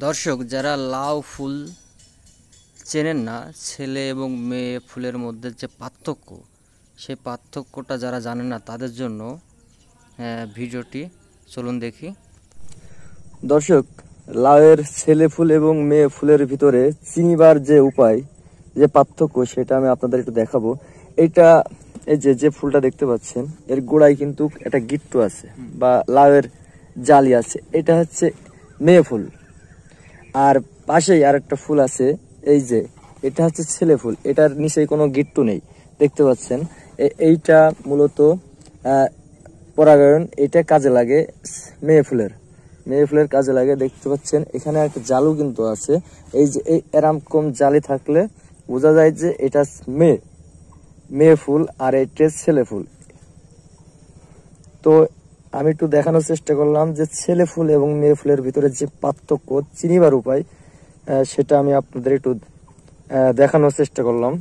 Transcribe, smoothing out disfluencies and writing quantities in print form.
দর্শক, যারা লাউ ফুল চেনেন না, ছেলে এবং মেয়ে ফুলের মধ্যে যে পার্থক্য, সেই পার্থক্যটা যারা জানেন না তাদের জন্য ভিডিওটি চলুন দেখি। দর্শক, লাউয়ের ছেলে ফুল এবং মেয়ে ফুলের ভিতরে চিনিবার যে উপায়, যে পার্থক্য, সেটা আমি আপনাদের একটু দেখাবো। এইটা এই যে ফুলটা দেখতে পাচ্ছেন, এর গোড়ায় কিন্তু একটা গিট্টু আছে বা লাউয়ের জালি আছে। এটা হচ্ছে মেয়ে ফুল। আর পাশেই আর একটা ফুল আছে, এই যে এটা হচ্ছে ছেলে ফুল। এটার নিচে কোনো গিট্টু নেই, দেখতে পাচ্ছেন। এইটা মূলত পরাগায়ন, এটা কাজে লাগে মেয়ে ফুলের কাজে লাগে। দেখতে পাচ্ছেন এখানে একটা জালু কিন্তু আছে। এই যে এরকম জালি থাকলে বোঝা যায় যে এটা মেয়ে ফুল আর এটা ছেলে ফুল। তো আমি একটু দেখানোর চেষ্টা করলাম যে ছেলে ফুল এবং মেয়ে ফুলের ভিতরে যে পার্থক্য চিনিবার উপায়, সেটা আমি আপনাদের একটু দেখানোর চেষ্টা করলাম।